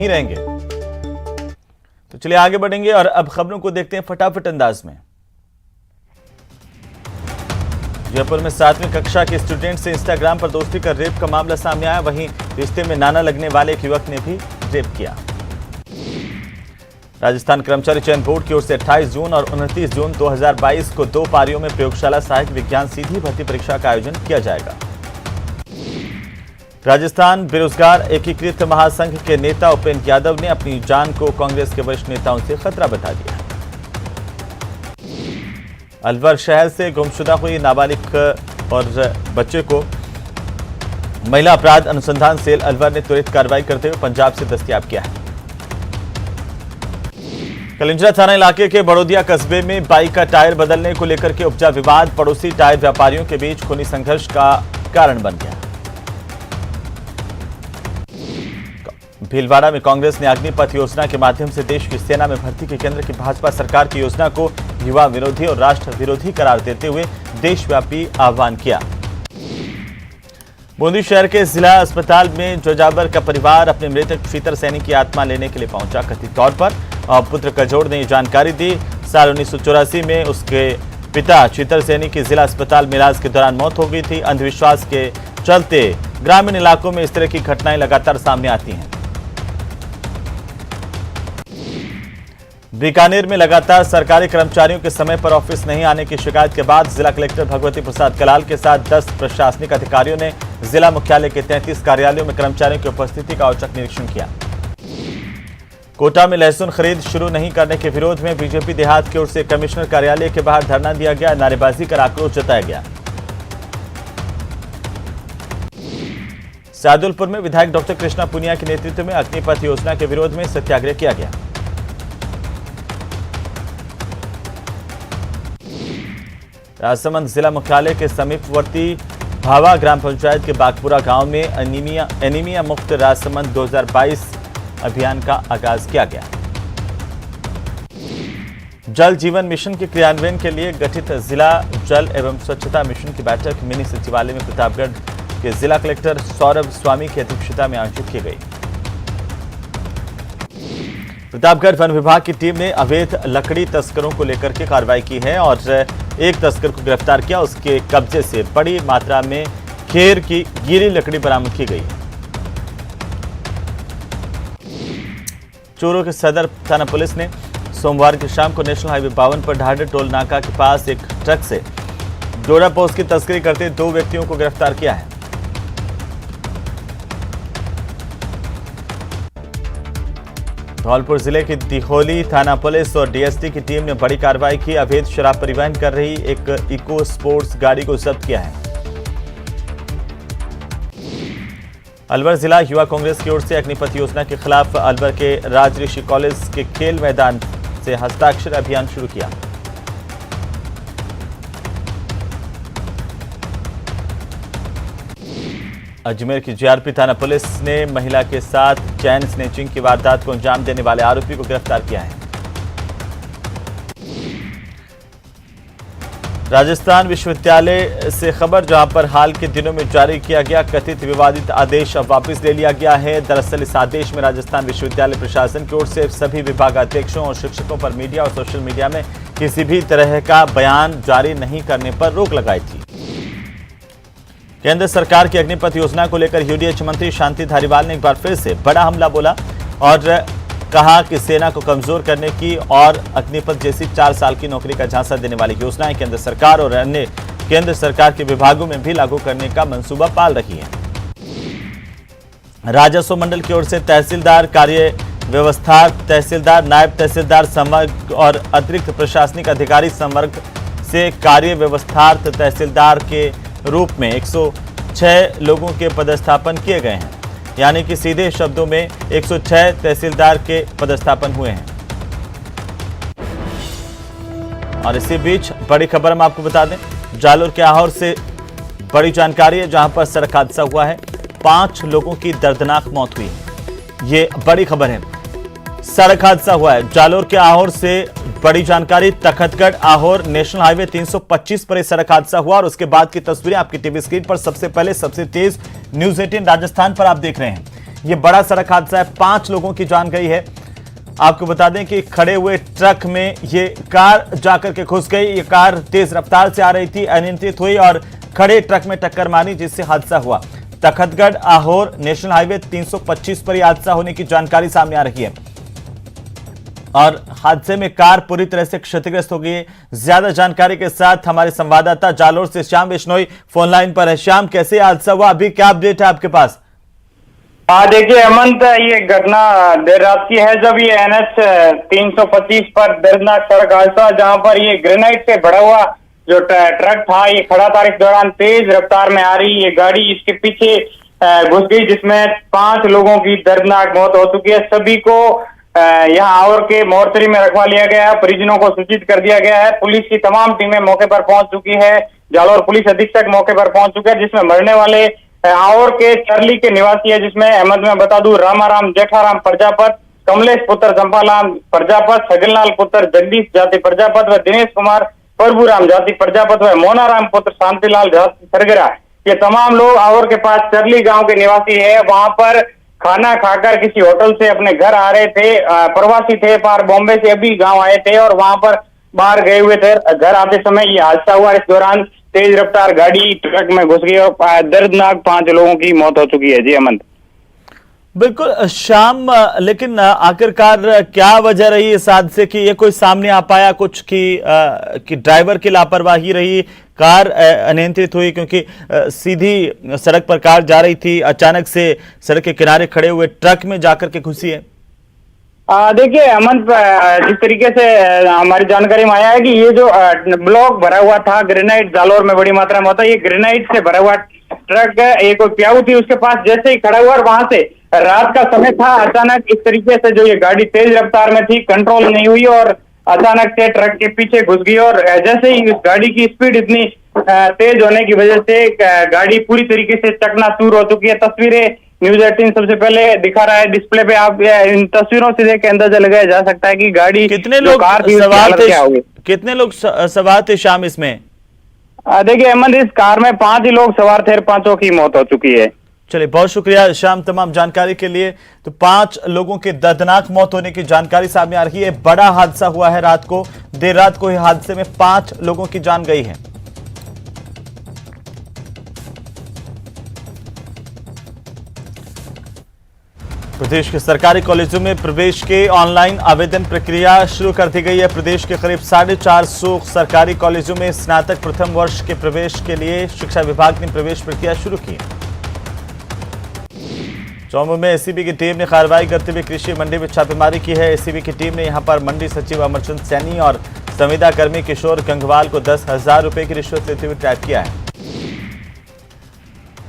नहीं रहेंगे। तो चलिए आगे बढ़ेंगे और अब खबरों को देखते हैं फटाफट अंदाज में। जयपुर में 7वीं कक्षा के स्टूडेंट से इंस्टाग्राम पर दोस्ती कर रेप का मामला सामने आया। वहीं रिश्ते में नाना लगने वाले एक युवक ने भी रेप किया। राजस्थान कर्मचारी चयन बोर्ड की ओर से 28 जून और 29 जून 2022 को 2 पारियों में प्रयोगशाला सहायक विज्ञान सीधी भर्ती परीक्षा का आयोजन किया जाएगा। राजस्थान बेरोजगार एकीकृत महासंघ के नेता उपेंद्र यादव ने अपनी जान को कांग्रेस के वरिष्ठ नेताओं से खतरा बता दिया। अलवर शहर से गुमशुदा हुई नाबालिग और बच्चे को महिला अपराध अनुसंधान सेल अलवर ने त्वरित कार्रवाई करते हुए पंजाब से दस्तयाब किया है। कलिंजरा थाना इलाके के बड़ौदिया कस्बे में बाइक का टायर बदलने को लेकर के उपजा विवाद पड़ोसी टायर व्यापारियों के बीच खूनी संघर्ष का कारण बन गया। भीलवाड़ा में कांग्रेस ने अग्निपथ योजना के माध्यम से देश की सेना में भर्ती के केंद्र की भाजपा सरकार की योजना को युवा विरोधी और राष्ट्र विरोधी करार देते हुए देशव्यापी आह्वान किया। बूंदी शहर के जिला अस्पताल में जोजाबर का परिवार अपने मृतक शीतर सैनी की आत्मा लेने के लिए पहुंचा। कथित तौर पर पुत्र कजोड़ ने जानकारी दी। साल 1984 में उसके पिता शीतर सैनी की जिला अस्पताल में इलाज के दौरान मौत हो गई थी। अंधविश्वास के चलते ग्रामीण इलाकों में इस तरह की घटनाएं लगातार सामने आती हैं। बीकानेर में लगातार सरकारी कर्मचारियों के समय पर ऑफिस नहीं आने की शिकायत के बाद जिला कलेक्टर भगवती प्रसाद कलाल के साथ 10 प्रशासनिक अधिकारियों ने जिला मुख्यालय के 33 कार्यालयों में कर्मचारियों की उपस्थिति का औचक निरीक्षण किया। कोटा में लहसुन खरीद शुरू नहीं करने के विरोध में बीजेपी देहात की ओर से कमिश्नर कार्यालय के बाहर धरना दिया गया। नारेबाजी कर आक्रोश जताया गया। सादुलपुर में विधायक डॉक्टर कृष्णा पुनिया के नेतृत्व में अग्निपथ योजना के विरोध में सत्याग्रह किया गया। राजसमंद जिला मुख्यालय के समीपवर्ती भावा ग्राम पंचायत के बागपुरा गांव में एनीमिया मुक्त राजसमंद 2022 अभियान का आगाज किया गया। जल जीवन मिशन के क्रियान्वयन के लिए गठित जिला जल एवं स्वच्छता मिशन की बैठक मिनी सचिवालय में प्रतापगढ़ के जिला कलेक्टर सौरभ स्वामी की अध्यक्षता में आयोजित की गई। प्रतापगढ़ वन विभाग की टीम ने अवैध लकड़ी तस्करों को लेकर के कार्रवाई की है और एक तस्कर को गिरफ्तार किया। उसके कब्जे से बड़ी मात्रा में खेर की गीली लकड़ी बरामद की गई। चोरों के सदर थाना पुलिस ने सोमवार की शाम को नेशनल हाईवे 52 पर ढाढर टोल नाका के पास एक ट्रक से डोडा पोस्ट की तस्करी करते 2 व्यक्तियों को गिरफ्तार किया है। धौलपुर जिले की दिखोली थाना पुलिस और डीएसटी की टीम ने बड़ी कार्रवाई की। अवैध शराब परिवहन कर रही एक इको स्पोर्ट्स गाड़ी को जब्त किया है। अलवर जिला युवा कांग्रेस की ओर से अग्निपथ योजना के खिलाफ अलवर के राजऋषि कॉलेज के खेल मैदान से हस्ताक्षर अभियान शुरू किया। अजमेर की जीआरपी थाना पुलिस ने महिला के साथ चैन स्नेचिंग की वारदात को अंजाम देने वाले आरोपी को गिरफ्तार किया है। राजस्थान विश्वविद्यालय से खबर, जहां पर हाल के दिनों में जारी किया गया कथित विवादित आदेश अब वापस ले लिया गया है। दरअसल इस आदेश में राजस्थान विश्वविद्यालय प्रशासन की ओर से सभी विभागाध्यक्षों और शिक्षकों पर मीडिया और सोशल मीडिया में किसी भी तरह का बयान जारी नहीं करने पर रोक लगाई थी। केंद्र सरकार की अग्निपथ योजना को लेकर यूडीएच मंत्री शांति धारीवाल ने एक बार फिर से बड़ा हमला बोला और कहा कि सेना को कमजोर करने की और अग्निपथ जैसी 4 साल की नौकरी का झांसा देने वाली योजनाएं केंद्र सरकार और अन्य केंद्र सरकार के विभागों में भी लागू करने का मंसूबा पाल रही है। राजस्व मंडल की ओर से तहसीलदार, कार्य व्यवस्था तहसीलदार, नायब तहसीलदार संवर्ग और अतिरिक्त प्रशासनिक अधिकारी संवर्ग से कार्य व्यवस्थार्थ तहसीलदार के रूप में 106 लोगों के पदस्थापन किए गए हैं। यानी कि सीधे शब्दों में 106 तहसीलदार के पदस्थापन हुए हैं। और इसी बीच बड़ी खबर हम आपको बता दें, जालोर के आहोर से बड़ी जानकारी है, जहां पर सड़क हादसा हुआ है। 5 लोगों की दर्दनाक मौत हुई है। ये बड़ी खबर है। सड़क हादसा हुआ है जालोर के आहोर से बड़ी जानकारी। तखतगढ़ आहोर नेशनल हाईवे 325 पर सड़क हादसा हुआ और उसके बाद की तस्वीरें आपकी टीवी स्क्रीन पर सबसे पहले सबसे तेज न्यूज 18 राजस्थान पर आप देख रहे हैं। ये बड़ा सड़क हादसा है, 5 लोगों की जान गई है। आपको बता दें कि खड़े हुए ट्रक में ये कार जाकर के घुस गई। ये कार तेज रफ्तार से आ रही थी, अनियंत्रित हुई और खड़े ट्रक में टक्कर मारी, जिससे हादसा हुआ। तखतगढ़ आहोर नेशनल हाईवे 325 पर यह हादसा होने की जानकारी सामने आ रही है और हादसे में कार पूरी तरह से क्षतिग्रस्त हो गई है। ज्यादा जानकारी के साथ हमारे संवाददाता जालोर से श्याम बिश्नोई फोन लाइन पर है। श्याम, कैसे हादसा हुआ, अभी क्या अपडेट है आपके पास? देखिए हेमंत, ये घटना देर रात की है जब ये NH 325 पर दर्दनाक सड़क हादसा, जहां पर ये ग्रेनाइट से भरा हुआ जो ट्रक था ये खड़ा था। इस दौरान तेज रफ्तार में आ रही ये गाड़ी इसके पीछे घुस गई, जिसमें 5 लोगों की दर्दनाक मौत हो चुकी है। सभी को यहाँ आवर के मोर्चरी में रखवा लिया गया है, परिजनों को सूचित कर दिया गया है। पुलिस की तमाम टीमें मौके पर पहुंच चुकी है। जालौर पुलिस अधीक्षक मौके पर पहुंच चुके हैं, जिसमें मरने वाले आवर के चरली के निवासी है, जिसमें अहमद में बता दूं रामाराम जेठाराम प्रजापत, कमलेश पुत्र चंपालाल प्रजापत, सगललाल पुत्र जगदीश जाति प्रजापत व दिनेश कुमार प्रभुराम जाति प्रजापत व मोनाराम पुत्र शांतिलाल जाति सरगरा, ये तमाम लोग आवर के पास चरली गांव के निवासी है। वहां पर खाना खाकर किसी होटल से अपने घर आ रहे थे, प्रवासी थे, पार बॉम्बे से अभी गांव आए थे और वहां पर बाहर गए हुए थे। घर आते समय ये हादसा हुआ। इस दौरान तेज रफ्तार गाड़ी ट्रक में घुस गई और दर्दनाक 5 लोगों की मौत हो चुकी है। जी हेमंत। बिल्कुल श्याम, लेकिन आखिरकार क्या वजह रही इस हादसे की, ये कोई सामने आ पाया कुछ कि ड्राइवर की लापरवाही रही, कार अनियंत्रित हुई? क्योंकि सीधी सड़क पर कार जा रही थी, अचानक से सड़क के किनारे खड़े हुए ट्रक में जाकर के घुसी है। देखिए हेमंत, जिस तरीके से हमारी जानकारी में आया है कि ये जो ब्लॉक भरा हुआ था ग्रेनाइट, जालौर में बड़ी मात्रा में होता है, ये ग्रेनाइट से भरा हुआ ट्रक एक प्याऊ थी, उसके पास जैसे ही खड़ा हुआ और वहां से रात का समय था, अचानक इस तरीके से जो ये गाड़ी तेज रफ्तार में थी, कंट्रोल नहीं हुई और अचानक से ट्रक के पीछे घुस गई। और जैसे ही इस गाड़ी की स्पीड इतनी तेज होने की वजह से गाड़ी पूरी तरीके से चकनाचूर हो चुकी है। तस्वीरें न्यूज 18 सबसे पहले दिखा रहा है डिस्प्ले पे, आप इन तस्वीरों से देख के अंदाजा लगाया जा सकता है कि गाड़ी कितने लोग सवार थे, कितने लोग सवार थे शाम इसमें? देखिए अहमद, इस कार में 5 ही लोग सवार थे, 5 की मौत हो चुकी है। चलिए, बहुत शुक्रिया श्याम तमाम जानकारी के लिए। तो 5 लोगों की दर्दनाक मौत होने की जानकारी सामने आ रही है। बड़ा हादसा हुआ है रात को, देर रात को इस हादसे में 5 लोगों की जान गई है। प्रदेश के सरकारी कॉलेजों में प्रवेश के ऑनलाइन आवेदन प्रक्रिया शुरू कर दी गई है। प्रदेश के करीब 450 सरकारी कॉलेजों में स्नातक प्रथम वर्ष के प्रवेश के लिए शिक्षा विभाग ने प्रवेश प्रक्रिया शुरू की। चौमू में एसीबी की टीम ने कार्रवाई करते हुए कृषि मंडी में छापेमारी की है। एसीबी की टीम ने यहां पर मंडी सचिव अमरचंद सैनी और संविदा कर्मी किशोर गंगवाल को 10,000 रुपए की रिश्वत लेते हुए ट्रैप किया है।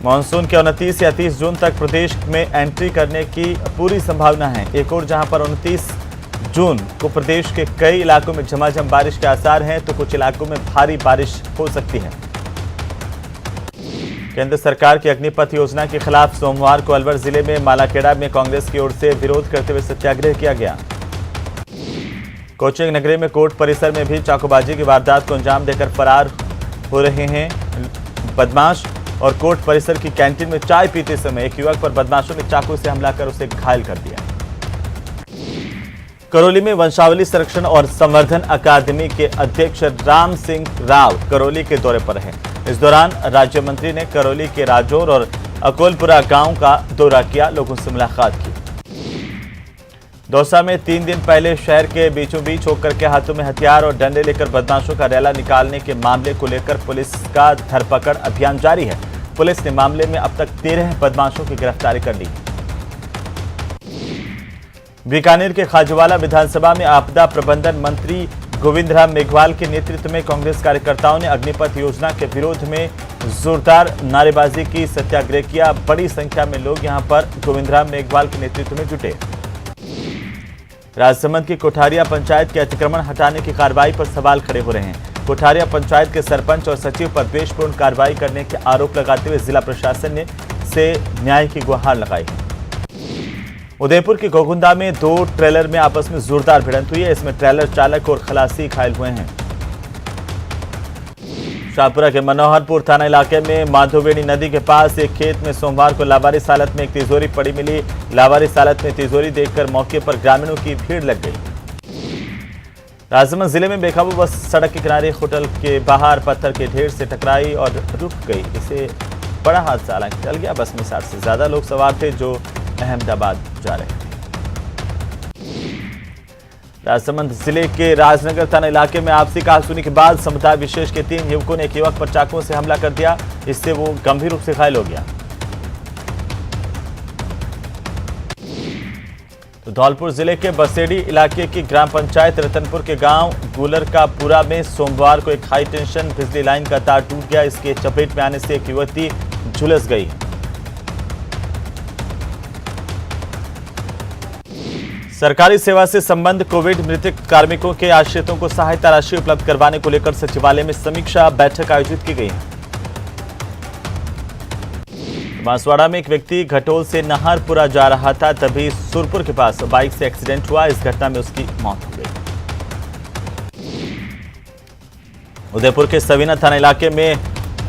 मानसून के 29 या 30 जून तक प्रदेश में एंट्री करने की पूरी संभावना है। एक और जहां पर 29 जून को प्रदेश के कई इलाकों में झमाझम बारिश के आसार हैं, तो कुछ इलाकों में भारी बारिश हो सकती है। केंद्र सरकार की अग्निपथ योजना के खिलाफ सोमवार को अलवर जिले में मालाखेड़ा में कांग्रेस की ओर से विरोध करते हुए सत्याग्रह किया गया। कोचिंग नगरी में कोर्ट परिसर में भी चाकूबाजी की वारदात को अंजाम देकर फरार हो रहे हैं बदमाश। और कोर्ट परिसर की कैंटीन में चाय पीते समय एक युवक पर बदमाशों ने चाकू से हमला कर उसे घायल कर दिया। करौली में वंशावली संरक्षण और संवर्धन अकादमी के अध्यक्ष राम सिंह राव करौली के दौरे पर हैं। इस दौरान राज्य मंत्री ने करौली के राजौर और अकोलपुरा गांव का दौरा किया, लोगों से मुलाकात की। दौसा में 3 दिन पहले शहर के बीचों बीच होकर के हाथों में हथियार और डंडे लेकर बदमाशों का रैला निकालने के मामले को लेकर पुलिस का धरपकड़ अभियान जारी है। पुलिस ने मामले में अब तक 13 बदमाशों की गिरफ्तारी कर ली। बीकानेर के खाजूवाला विधानसभा में आपदा प्रबंधन मंत्री गोविंद राम मेघवाल के नेतृत्व में कांग्रेस कार्यकर्ताओं ने अग्निपथ योजना के विरोध में जोरदार नारेबाजी की, सत्याग्रह किया। बड़ी संख्या में लोग यहां पर गोविंद राम मेघवाल के नेतृत्व में जुटे। राजसमंद की कोठारिया पंचायत के अतिक्रमण हटाने की कार्रवाई पर सवाल खड़े हो रहे हैं। कोठारिया पंचायत के सरपंच और सचिव पर द्वेषपूर्ण कार्रवाई करने के आरोप लगाते हुए जिला प्रशासन से न्याय की गुहार लगाई है। उदयपुर के गोगुंदा में 2 ट्रेलर में आपस में जोरदार भिड़ंत हुई है। इसमें ट्रेलर चालक और खलासी घायल हुए हैं। शाहपुरा के मनोहरपुर थाना इलाके में माधोवेणी नदी के पास एक खेत में सोमवार को लावारिस हालत में एक तिजोरी पड़ी मिली। लावारिस हालत में तिजोरी देखकर मौके पर ग्रामीणों की भीड़ लग गई। राजसमंद जिले में बेकाबू बस सड़क के किनारे होटल के बाहर पत्थर के ढेर से टकराई और रुक गई। इसे बड़ा हादसा हालांकि टल गया। बस में 60 से ज्यादा लोग सवार थे जो अहमदाबाद जा रहे थे। राजसमंद जिले के राजनगर थाना इलाके में आपसी कहासुनी के बाद समुदाय विशेष के 3 युवकों ने एक युवक पर चाकुओं से हमला कर दिया। इससे वो गंभीर रूप से घायल हो गया। तो धौलपुर जिले के बसेड़ी इलाके की ग्राम पंचायत रतनपुर के गांव गुलर का पुरा में सोमवार को एक हाई टेंशन बिजली लाइन का तार टूट गया। इसके चपेट में आने से एक युवती झुलस गई। सरकारी सेवा से संबंध कोविड मृतक कार्मिकों के आश्रितों को सहायता राशि उपलब्ध करवाने को लेकर सचिवालय में समीक्षा बैठक आयोजित की गई है। बांसवाड़ा में एक व्यक्ति घटोल से नाहरपुरा जा रहा था, तभी सुरपुर के पास बाइक से एक्सीडेंट हुआ। इस घटना में उसकी मौत हो गई। उदयपुर के सवीना थाना इलाके में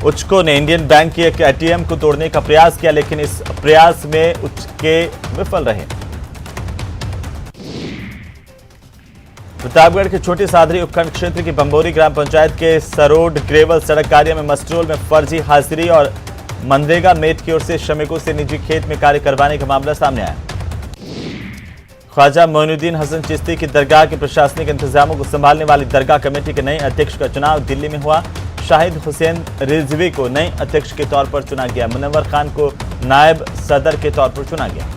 उचको ने इंडियन बैंक के एक एटीएम को तोड़ने का प्रयास किया, लेकिन इस प्रयास में उचके विफल रहे। प्रतापगढ़ के छोटी सादरी उपखंड क्षेत्र की बंबोरी ग्राम पंचायत के सरोड ग्रेवल सड़क कार्य में मस्ट्रोल में फर्जी हाजिरी और मनरेगा मेट की ओर से श्रमिकों से निजी खेत में कार्य करवाने का मामला सामने आया। ख्वाजा मोइनुद्दीन हसन चिश्ती की दरगाह के प्रशासनिक इंतजामों को संभालने वाली दरगाह कमेटी के नए अध्यक्ष का चुनाव दिल्ली में हुआ। शाहिद हुसैन रिजवी को नए अध्यक्ष के तौर पर चुना गया। मुनव्वर खान को नायब सदर के तौर पर चुना गया।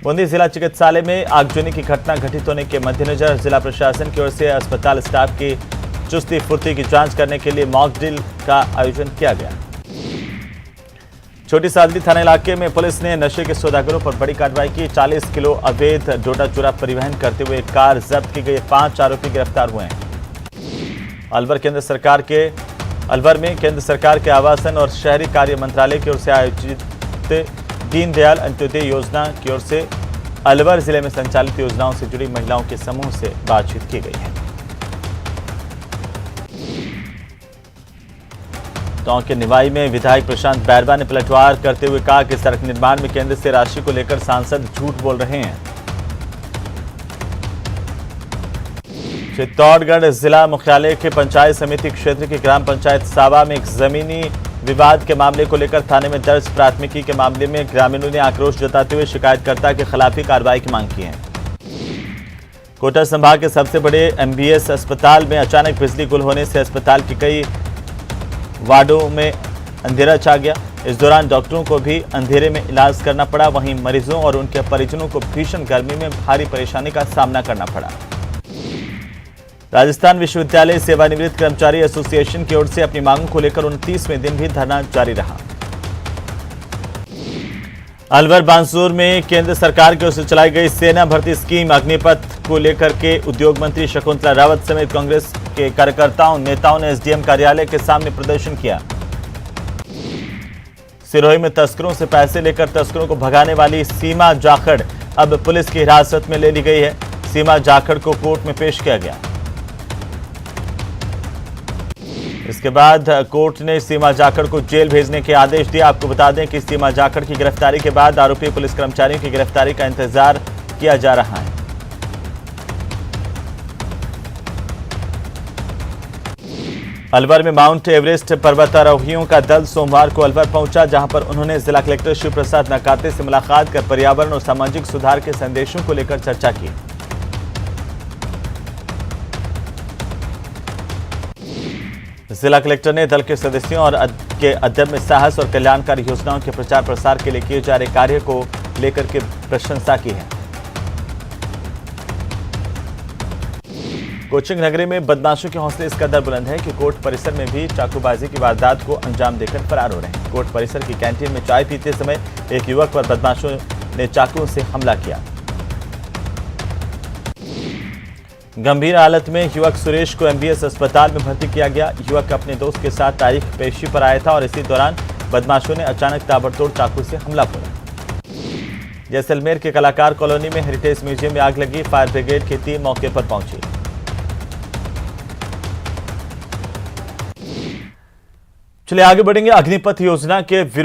बूंदी जिला चिकित्सालय में आगजनी की घटना घटित होने के मद्देनजर जिला प्रशासन की ओर से अस्पताल स्टाफ की चुस्ती फुर्ती की जांच करने के लिए मॉक ड्रिल का आयोजन किया गया। छोटी सादरी थाना इलाके में पुलिस ने नशे के सौदागरों पर बड़ी कार्रवाई की। 40 किलो अवैध डोडा चूरा परिवहन करते हुए कार जब्त की गई। 5 आरोपी गिरफ्तार हुए हैं। अलवर में केंद्र सरकार के आवासन और शहरी कार्य मंत्रालय की ओर से आयोजित दीनदयाल अंत्योदय योजना की ओर से अलवर जिले में संचालित योजनाओं से जुड़ी महिलाओं के समूह से बातचीत की गई है। टोंक के निवाई में विधायक प्रशांत बैरवा ने पलटवार करते हुए कहा कि सड़क निर्माण में केंद्र से राशि को लेकर सांसद झूठ बोल रहे हैं। चित्तौड़गढ़ जिला मुख्यालय के पंचायत समिति क्षेत्र की ग्राम पंचायत सावा में एक जमीनी विवाद के मामले को लेकर थाने में दर्ज प्राथमिकी के मामले में ग्रामीणों ने आक्रोश जताते हुए शिकायतकर्ता के खिलाफ कार्रवाई की मांग की है। कोटा संभाग के सबसे बड़े एमबीएस अस्पताल में अचानक बिजली गुल होने से अस्पताल के कई वार्डों में अंधेरा छा गया। इस दौरान डॉक्टरों को भी अंधेरे में इलाज करना पड़ा। वहीं मरीजों और उनके परिजनों को भीषण गर्मी में भारी परेशानी का सामना करना पड़ा। राजस्थान विश्वविद्यालय सेवानिवृत्त कर्मचारी एसोसिएशन की ओर से अपनी मांगों को लेकर 29वें दिन भी धरना जारी रहा। अलवर बांसुर में केंद्र सरकार की ओर से चलाई गई सेना भर्ती स्कीम अग्निपथ को लेकर के उद्योग मंत्री शकुंतला रावत समेत कांग्रेस के कार्यकर्ताओं नेताओं ने एसडीएम कार्यालय के सामने प्रदर्शन किया। सिरोही में तस्करों से पैसे लेकर तस्करों को भगाने वाली सीमा जाखड़ अब पुलिस की हिरासत में ले ली गई है। सीमा जाखड़ को कोर्ट में पेश किया गया। इसके बाद कोर्ट ने सीमा जाखड़ को जेल भेजने के आदेश दिए। आपको बता दें कि सीमा जाखड़ की गिरफ्तारी के बाद आरोपी पुलिस कर्मचारियों की गिरफ्तारी का इंतजार किया जा रहा है। अलवर में माउंट एवरेस्ट पर्वतारोहियों का दल सोमवार को अलवर पहुंचा, जहां पर उन्होंने जिला कलेक्टर शिव प्रसाद नकाते से मुलाकात कर पर्यावरण और सामाजिक सुधार के संदेशों को लेकर चर्चा की। जिला कलेक्टर ने दल के सदस्यों और के अदम्य साहस और कल्याणकारी योजनाओं के प्रचार प्रसार के लिए किए जा रहे कार्य को लेकर के प्रशंसा की है। कोचिंग नगरी में बदमाशों के हौसले इस कदर बुलंद है कि कोर्ट परिसर में भी चाकूबाजी की वारदात को अंजाम देकर फरार हो रहे हैं। कोर्ट परिसर की कैंटीन में चाय पीते समय एक युवक पर बदमाशों ने चाकू से हमला किया। गंभीर हालत में युवक सुरेश को एमबीएस अस्पताल में भर्ती किया गया। युवक अपने दोस्त के साथ तारीख पेशी पर आया था और इसी दौरान बदमाशों ने अचानक ताबड़तोड़ चाकू से हमला बोला। जैसलमेर के कलाकार कॉलोनी में हेरिटेज म्यूजियम में आग लगी। फायर ब्रिगेड की टीम मौके पर पहुंची। चलिए आगे बढ़ेंगे। अग्निपथ योजना के